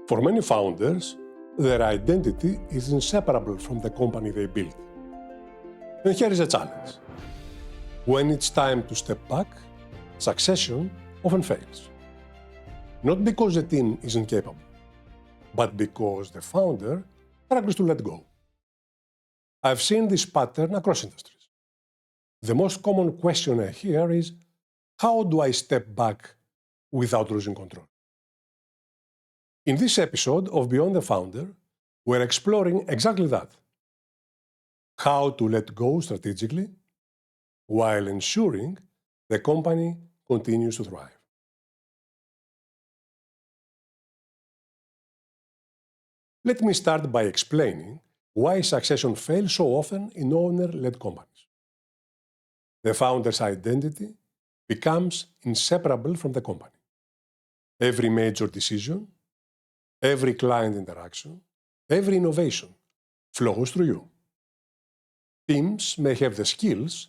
For many founders, their identity is inseparable from the company they built. And here is a challenge. When it's time to step back, succession often fails. Not because the team is incapable, but because the founder struggles to let go. I've seen this pattern across industries. The most common question I hear is, how do I step back without losing control? In this episode of Beyond the Founder, we're exploring exactly that. How to let go strategically while ensuring the company continues to thrive. Let me start by explaining why succession fails so often in owner-led companies. The founder's identity becomes inseparable from the company. Every major decision, every client interaction, every innovation flows through you. Teams may have the skills,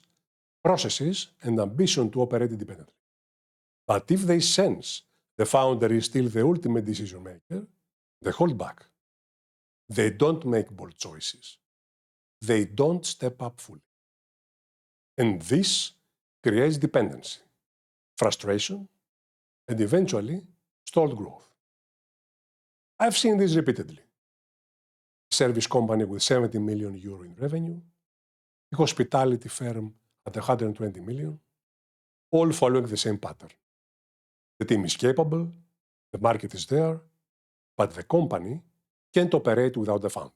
processes, and ambition to operate independently. But if they sense the founder is still the ultimate decision maker, they hold back. They don't make bold choices. They don't step up fully. And this creates dependency, frustration, and eventually stalled growth. I've seen this repeatedly. A service company with 70 million euro in revenue, a hospitality firm at 120 million, all following the same pattern. The team is capable, the market is there, but the company can't operate without the founder.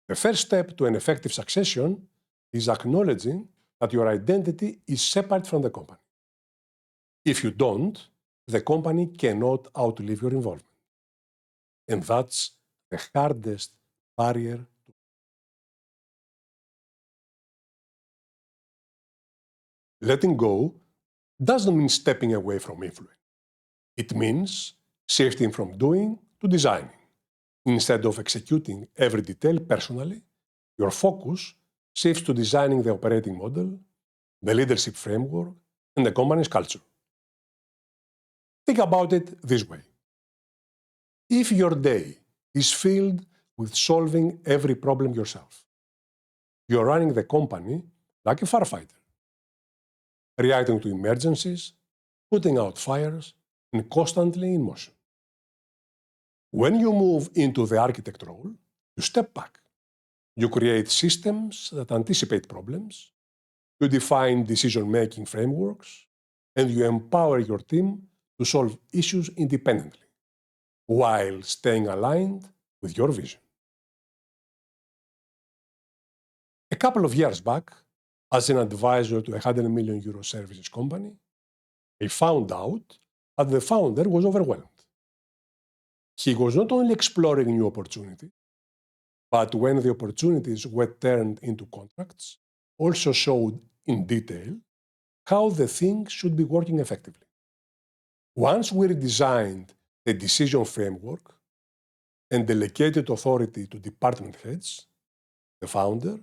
The first step to an effective succession is acknowledging that your identity is separate from the company. If you don't, the company cannot outlive your involvement. And that's the hardest barrier to. Letting go doesn't mean stepping away from influence. It means shifting from doing to designing. Instead of executing every detail personally, your focus shifts to designing the operating model, the leadership framework, and the company's culture. Think about it this way. If your day is filled with solving every problem yourself, you're running the company like a firefighter, reacting to emergencies, putting out fires, and constantly in motion. When you move into the architect role, you step back. You create systems that anticipate problems, you define decision-making frameworks, and you empower your team to solve issues independently, while staying aligned with your vision. A couple of years back, as an advisor to a 100 million euro services company, I found out that the founder was overwhelmed. He was not only exploring new opportunities, but when the opportunities were turned into contracts, also showed in detail how the thing should be working effectively. Once we redesigned the decision framework and delegated authority to department heads, the founder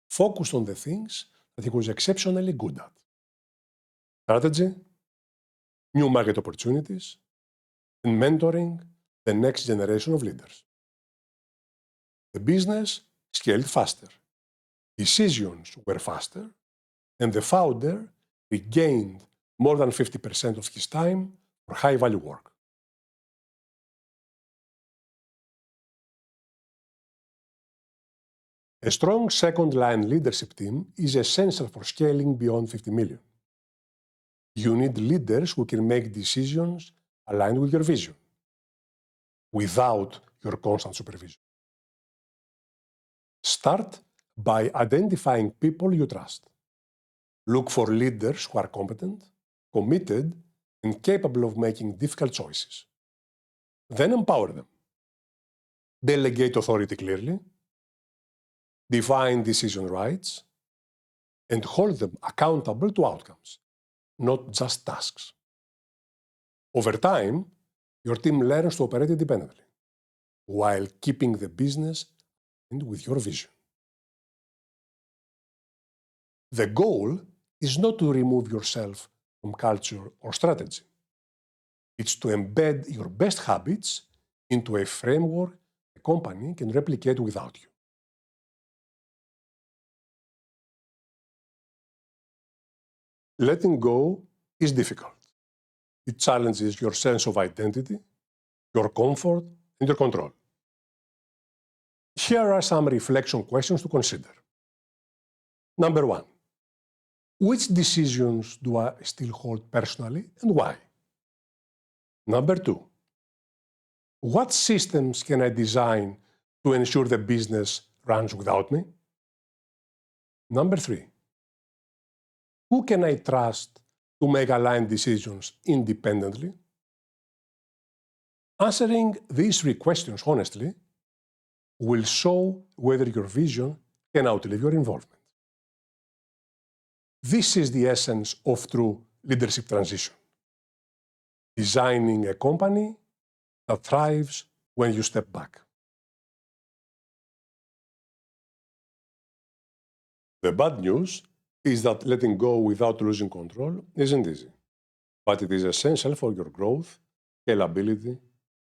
focused on the things that he was exceptionally good at. Strategy, new market opportunities, and mentoring the next generation of leaders. The business scaled faster, decisions were faster, and the founder regained more than 50% of his time for high-value work. A strong second-line leadership team is essential for scaling beyond 50 million. You need leaders who can make decisions aligned with your vision, without your constant supervision. Start by identifying people you trust. Look for leaders who are competent, committed, and capable of making difficult choices. Then empower them. Delegate authority clearly, define decision rights, and hold them accountable to outcomes, not just tasks. Over time, your team learns to operate independently, while keeping the business and with your vision. The goal is not to remove yourself from culture or strategy. It's to embed your best habits into a framework a company can replicate without you. Letting go is difficult. It challenges your sense of identity, your comfort, and your control. Here are some reflection questions to consider. Number 1. Which decisions do I still hold personally and why? Number 2. What systems can I design to ensure the business runs without me? Number 3. Who can I trust to make aligned decisions independently? Answering these 3 questions honestly will show whether your vision can outlive your involvement. This is the essence of true leadership transition. Designing a company that thrives when you step back. The bad news is that letting go without losing control isn't easy, but it is essential for your growth, scalability,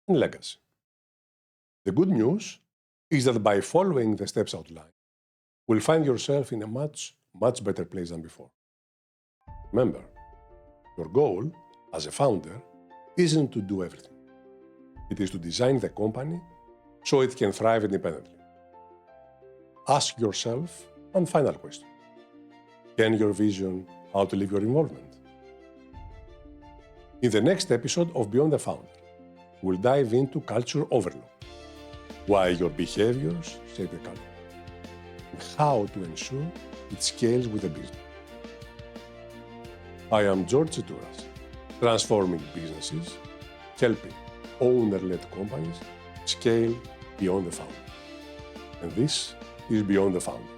and legacy. The good news is that by following the steps outlined, you'll find yourself in a much better place than before. Remember, your goal as a founder isn't to do everything. It is to design the company so it can thrive independently. Ask yourself one final question. Can your vision outlive your involvement? In the next episode of Beyond the Founder, we'll dive into culture overload, why your behaviors shape the culture, and how to ensure it scales with the business. I am George Tsitouras, transforming businesses, helping owner-led companies scale beyond the founder. And this is Beyond the Founder.